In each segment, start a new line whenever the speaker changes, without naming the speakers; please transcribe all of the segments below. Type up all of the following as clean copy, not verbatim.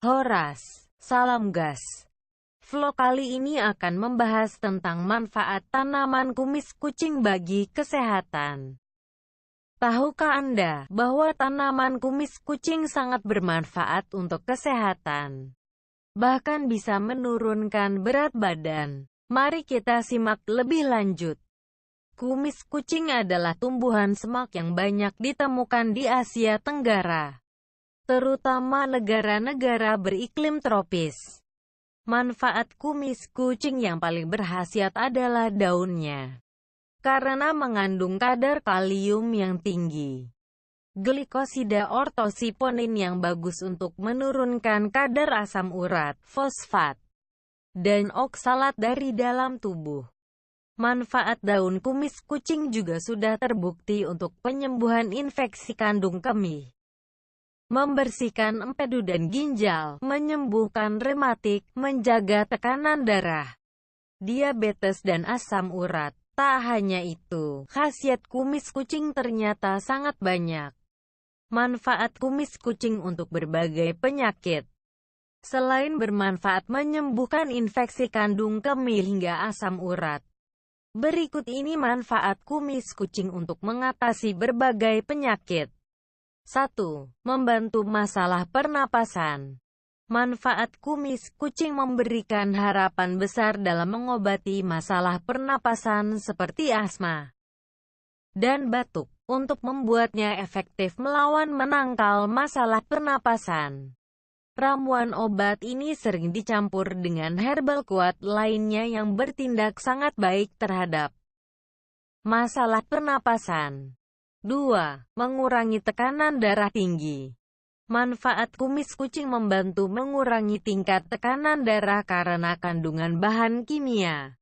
Horas, salam gas. Vlog kali ini akan membahas tentang manfaat tanaman kumis kucing bagi kesehatan. Tahukah Anda bahwa tanaman kumis kucing sangat bermanfaat untuk kesehatan? Bahkan bisa menurunkan berat badan. Mari kita simak lebih lanjut. Kumis kucing adalah tumbuhan semak yang banyak ditemukan di Asia Tenggara, terutama negara-negara beriklim tropis. Manfaat kumis kucing yang paling berkhasiat adalah daunnya, karena mengandung kadar kalium yang tinggi, glikosida ortosiponin yang bagus untuk menurunkan kadar asam urat, fosfat, dan oksalat dari dalam tubuh. Manfaat daun kumis kucing juga sudah terbukti untuk penyembuhan infeksi kandung kemih, membersihkan empedu dan ginjal, menyembuhkan rematik, menjaga tekanan darah, diabetes dan asam urat. Tak hanya itu, khasiat kumis kucing ternyata sangat banyak. Manfaat kumis kucing untuk berbagai penyakit. Selain bermanfaat menyembuhkan infeksi kandung kemih hingga asam urat, berikut ini manfaat kumis kucing untuk mengatasi berbagai penyakit. 1. Membantu masalah pernapasan. Manfaat kumis kucing memberikan harapan besar dalam mengobati masalah pernapasan seperti asma dan batuk, untuk membuatnya efektif melawan menangkal masalah pernapasan. Ramuan obat ini sering dicampur dengan herbal kuat lainnya yang bertindak sangat baik terhadap masalah pernapasan. 2. Mengurangi tekanan darah tinggi. Manfaat kumis kucing membantu mengurangi tingkat tekanan darah karena kandungan bahan kimia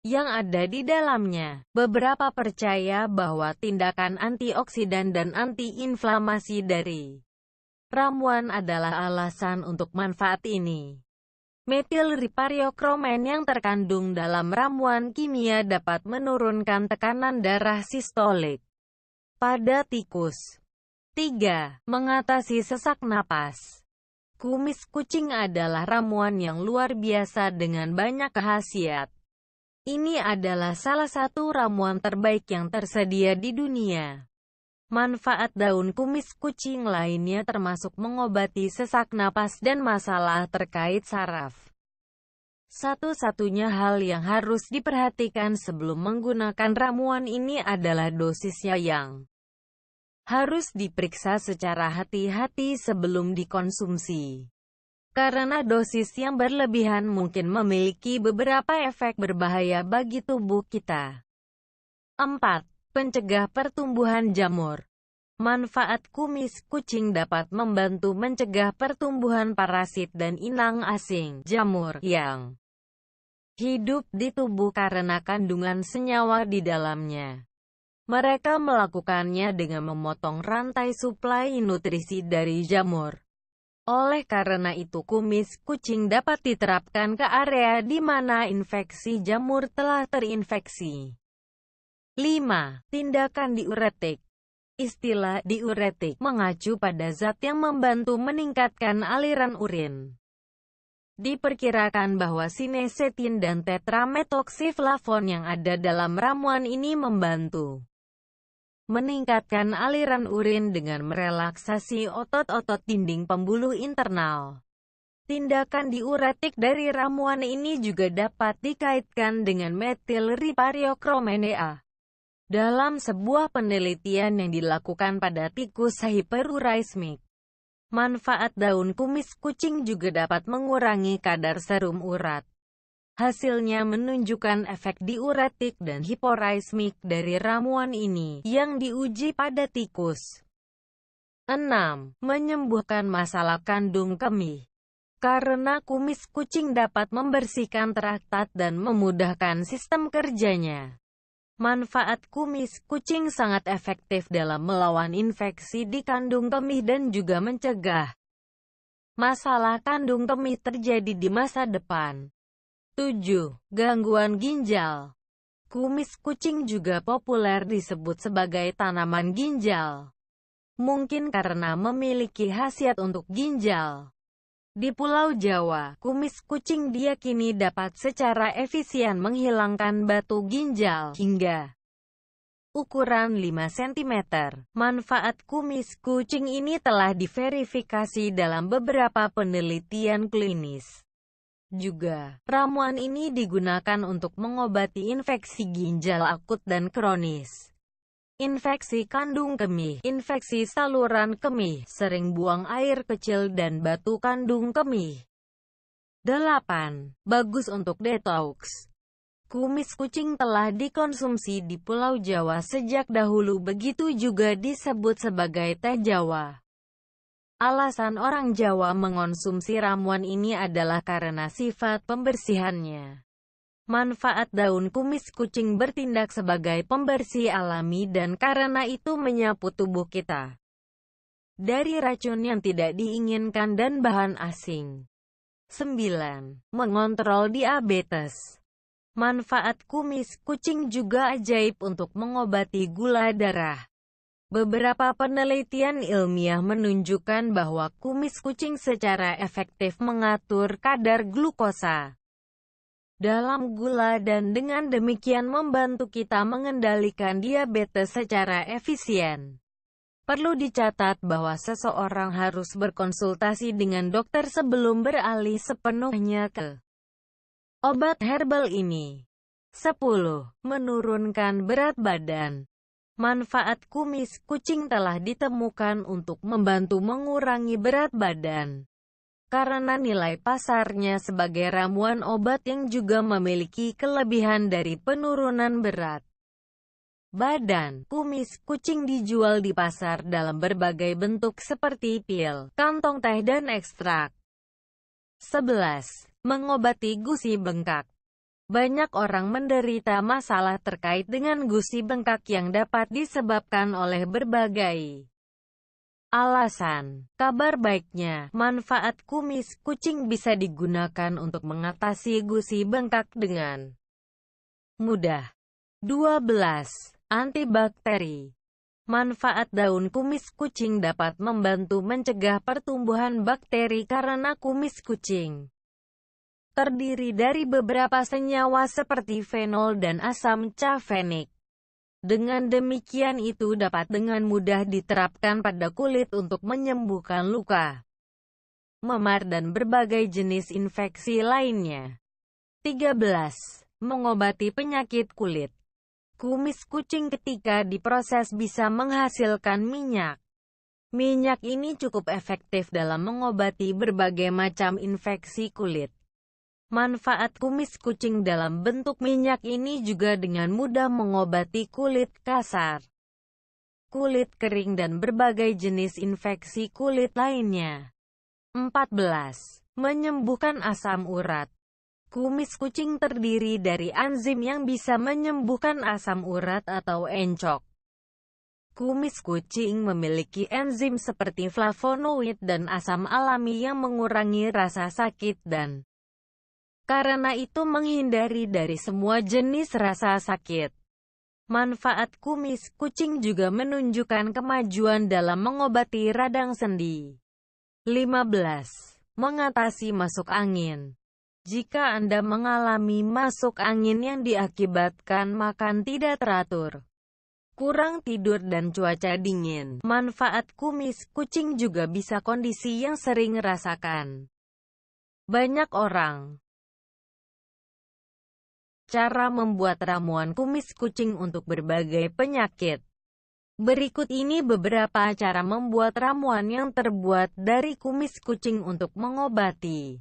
yang ada di dalamnya. Beberapa percaya bahwa tindakan antioksidan dan antiinflamasi dari ramuan adalah alasan untuk manfaat ini. Metil ripariokromen yang terkandung dalam ramuan kimia dapat menurunkan tekanan darah sistolik pada tikus. 3. Mengatasi sesak napas. Kumis kucing adalah ramuan yang luar biasa dengan banyak khasiat. Ini adalah salah satu ramuan terbaik yang tersedia di dunia. Manfaat daun kumis kucing lainnya termasuk mengobati sesak napas dan masalah terkait saraf. Satu-satunya hal yang harus diperhatikan sebelum menggunakan ramuan ini adalah dosisnya yang harus diperiksa secara hati-hati sebelum dikonsumsi. Karena dosis yang berlebihan mungkin memiliki beberapa efek berbahaya bagi tubuh kita. 4. Pencegah pertumbuhan jamur. Manfaat kumis kucing dapat membantu mencegah pertumbuhan parasit dan inang asing, jamur, yang hidup di tubuh karena kandungan senyawa di dalamnya. Mereka melakukannya dengan memotong rantai suplai nutrisi dari jamur. Oleh karena itu kumis kucing dapat diterapkan ke area di mana infeksi jamur telah terinfeksi. 5. Tindakan diuretik. Istilah diuretik mengacu pada zat yang membantu meningkatkan aliran urin. Diperkirakan bahwa sinesetin dan tetrametoxyflavon yang ada dalam ramuan ini membantu meningkatkan aliran urin dengan merelaksasi otot-otot dinding pembuluh internal. Tindakan diuretik dari ramuan ini juga dapat dikaitkan dengan metil ripariokromen. Dalam sebuah penelitian yang dilakukan pada tikus hyperuricemic, manfaat daun kumis kucing juga dapat mengurangi kadar serum urat. Hasilnya menunjukkan efek diuretik dan hipouricemic dari ramuan ini yang diuji pada tikus. 6. Menyembuhkan masalah kandung kemih. Karena kumis kucing dapat membersihkan traktat dan memudahkan sistem kerjanya, manfaat kumis kucing sangat efektif dalam melawan infeksi di kandung kemih dan juga mencegah masalah kandung kemih terjadi di masa depan. 7. Gangguan ginjal. Kumis kucing juga populer disebut sebagai tanaman ginjal. Mungkin karena memiliki khasiat untuk ginjal. Di Pulau Jawa, kumis kucing diyakini dapat secara efisien menghilangkan batu ginjal hingga ukuran 5 cm. Manfaat kumis kucing ini telah diverifikasi dalam beberapa penelitian klinis. Juga, ramuan ini digunakan untuk mengobati infeksi ginjal akut dan kronis, infeksi kandung kemih, infeksi saluran kemih, sering buang air kecil dan batu kandung kemih. 8. Bagus untuk detox. Kumis kucing telah dikonsumsi di Pulau Jawa sejak dahulu, begitu juga disebut sebagai teh Jawa. Alasan orang Jawa mengonsumsi ramuan ini adalah karena sifat pembersihannya. Manfaat daun kumis kucing bertindak sebagai pembersih alami dan karena itu menyapu tubuh kita dari racun yang tidak diinginkan dan bahan asing. 9. Mengontrol diabetes. Manfaat kumis kucing juga ajaib untuk mengobati gula darah. Beberapa penelitian ilmiah menunjukkan bahwa kumis kucing secara efektif mengatur kadar glukosa dalam gula dan dengan demikian membantu kita mengendalikan diabetes secara efisien. Perlu dicatat bahwa seseorang harus berkonsultasi dengan dokter sebelum beralih sepenuhnya ke obat herbal ini. 10. Menurunkan berat badan. Manfaat kumis kucing telah ditemukan untuk membantu mengurangi berat badan karena nilai pasarnya sebagai ramuan obat yang juga memiliki kelebihan dari penurunan berat badan. Kumis kucing dijual di pasar dalam berbagai bentuk seperti pil, kantong teh dan ekstrak. 11. Mengobati gusi bengkak. Banyak orang menderita masalah terkait dengan gusi bengkak yang dapat disebabkan oleh berbagai alasan. Kabar baiknya, manfaat kumis kucing bisa digunakan untuk mengatasi gusi bengkak dengan mudah. 12. Antibakteri. Manfaat daun kumis kucing dapat membantu mencegah pertumbuhan bakteri karena kumis kucing terdiri dari beberapa senyawa seperti fenol dan asam cafenik. Dengan demikian itu dapat dengan mudah diterapkan pada kulit untuk menyembuhkan luka, memar dan berbagai jenis infeksi lainnya. 13. Mengobati penyakit kulit. Kumis kucing ketika diproses bisa menghasilkan minyak. Minyak ini cukup efektif dalam mengobati berbagai macam infeksi kulit. Manfaat kumis kucing dalam bentuk minyak ini juga dengan mudah mengobati kulit kasar, kulit kering dan berbagai jenis infeksi kulit lainnya. 14. Menyembuhkan asam urat. Kumis kucing terdiri dari enzim yang bisa menyembuhkan asam urat atau encok. Kumis kucing memiliki enzim seperti flavonoid dan asam alami yang mengurangi rasa sakit dan karena itu menghindari dari semua jenis rasa sakit. Manfaat kumis kucing juga menunjukkan kemajuan dalam mengobati radang sendi. 15. Mengatasi masuk angin. Jika Anda mengalami masuk angin yang diakibatkan makan tidak teratur, kurang tidur dan cuaca dingin, manfaat kumis kucing juga bisa kondisi yang sering rasakan banyak orang. Cara membuat ramuan kumis kucing untuk berbagai penyakit. Berikut ini beberapa cara membuat ramuan yang terbuat dari kumis kucing untuk mengobati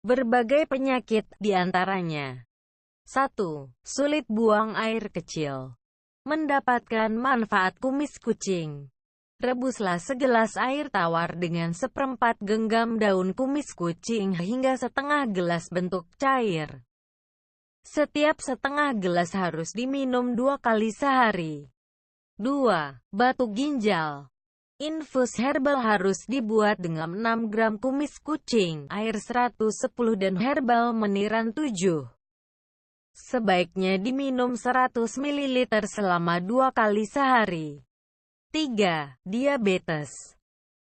berbagai penyakit, diantaranya. 1. Sulit buang air kecil. Mendapatkan manfaat kumis kucing. Rebuslah segelas air tawar dengan 1/4 genggam daun kumis kucing hingga setengah gelas bentuk cair. Setiap setengah gelas harus diminum 2 kali sehari. 2. Batu ginjal. Infus herbal harus dibuat dengan 6 gram kumis kucing, air 110 dan herbal meniran 7. Sebaiknya diminum 100 ml selama 2 kali sehari. 3. Diabetes.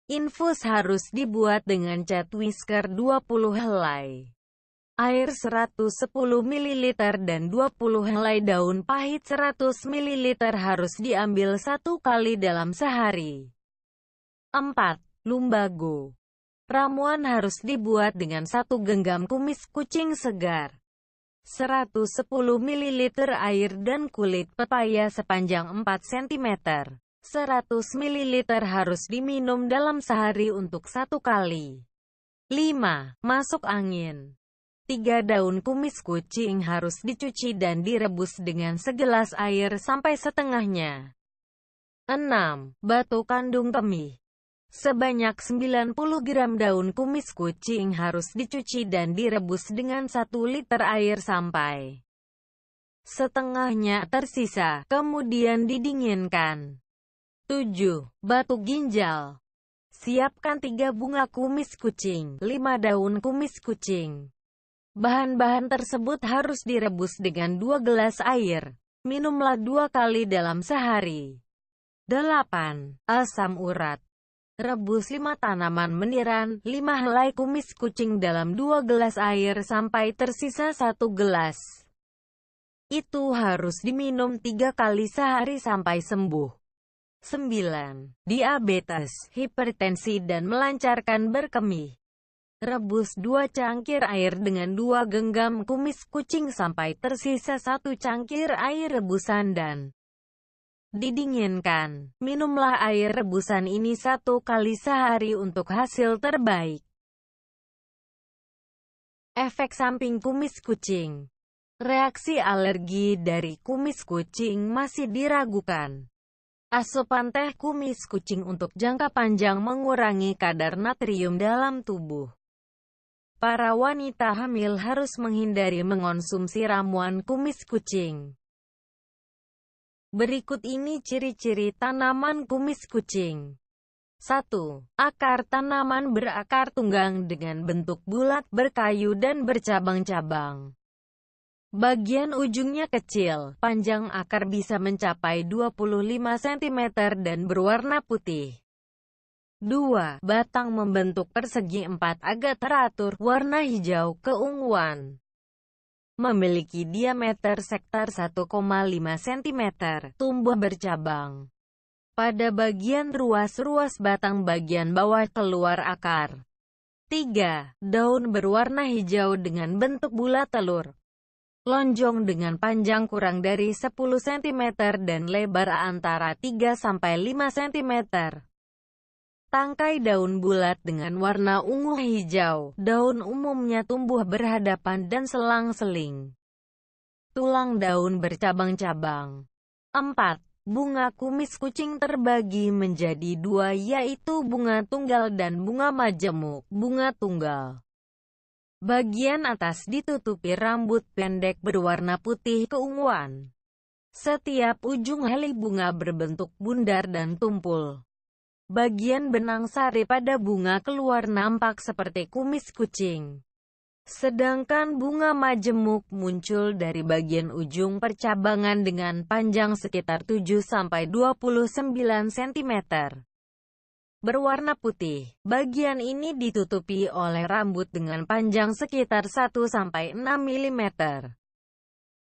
Infus harus dibuat dengan cat whisker 20 helai, air 110 ml dan 20 helai daun pahit 100 ml harus diambil 1 kali dalam sehari. 4. Lumbago. Ramuan harus dibuat dengan 1 genggam kumis kucing segar, 110 ml air dan kulit pepaya sepanjang 4 cm. 100 ml harus diminum dalam sehari untuk 1 kali. 5. Masuk angin. 3 daun kumis kucing harus dicuci dan direbus dengan segelas air sampai setengahnya. 6. Batu kandung kemih. Sebanyak 90 gram daun kumis kucing harus dicuci dan direbus dengan 1 liter air sampai setengahnya tersisa, kemudian didinginkan. 7. Batu ginjal. Siapkan 3 bunga kumis kucing, 5 daun kumis kucing. Bahan-bahan tersebut harus direbus dengan 2 gelas air. Minumlah 2 kali dalam sehari. 8. Asam urat. Rebus 5 tanaman meniran, 5 helai kumis kucing dalam 2 gelas air sampai tersisa 1 gelas. Itu harus diminum 3 kali sehari sampai sembuh. 9. Diabetes, hipertensi dan melancarkan berkemih. Rebus 2 cangkir air dengan 2 genggam kumis kucing sampai tersisa 1 cangkir air rebusan dan didinginkan. Minumlah air rebusan ini 1 kali sehari untuk hasil terbaik. Efek samping kumis kucing. Reaksi alergi dari kumis kucing masih diragukan. Asupan teh kumis kucing untuk jangka panjang mengurangi kadar natrium dalam tubuh. Para wanita hamil harus menghindari mengonsumsi ramuan kumis kucing. Berikut ini ciri-ciri tanaman kumis kucing. 1. Akar tanaman berakar tunggang dengan bentuk bulat, berkayu dan bercabang-cabang. Bagian ujungnya kecil, panjang akar bisa mencapai 25 cm dan berwarna putih. 2. Batang membentuk persegi 4 agak teratur, warna hijau keunguan. Memiliki diameter sekitar 1,5 cm, tumbuh bercabang. Pada bagian ruas-ruas batang bagian bawah keluar akar. 3. Daun berwarna hijau dengan bentuk bulat telur. Lonjong dengan panjang kurang dari 10 cm dan lebar antara 3-5 cm. Tangkai daun bulat dengan warna ungu hijau. Daun umumnya tumbuh berhadapan dan selang-seling. Tulang daun bercabang-cabang. 4. Bunga kumis kucing terbagi menjadi 2 yaitu bunga tunggal dan bunga majemuk. Bunga tunggal. Bagian atas ditutupi rambut pendek berwarna putih keunguan. Setiap ujung helai bunga berbentuk bundar dan tumpul. Bagian benang sari pada bunga keluar nampak seperti kumis kucing. Sedangkan bunga majemuk muncul dari bagian ujung percabangan dengan panjang sekitar 7-29 cm. Berwarna putih, bagian ini ditutupi oleh rambut dengan panjang sekitar 1-6 mm.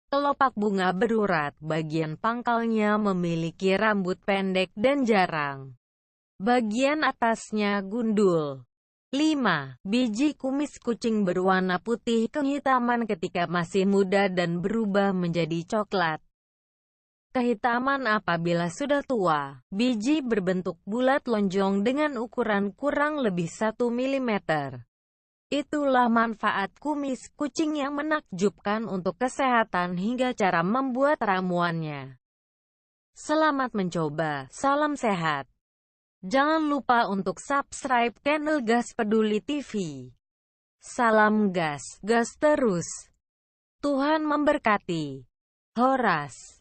Kelopak bunga berurat, bagian pangkalnya memiliki rambut pendek dan jarang. Bagian atasnya gundul. 5. Biji kumis kucing berwarna putih kehitaman ketika masih muda dan berubah menjadi coklat. Kehitaman apabila sudah tua. Biji berbentuk bulat lonjong dengan ukuran kurang lebih 1 mm. Itulah manfaat kumis kucing yang menakjubkan untuk kesehatan hingga cara membuat ramuannya. Selamat mencoba, salam sehat. Jangan lupa untuk subscribe channel Gas Peduli TV. Salam gas, gas terus. Tuhan memberkati. Horas.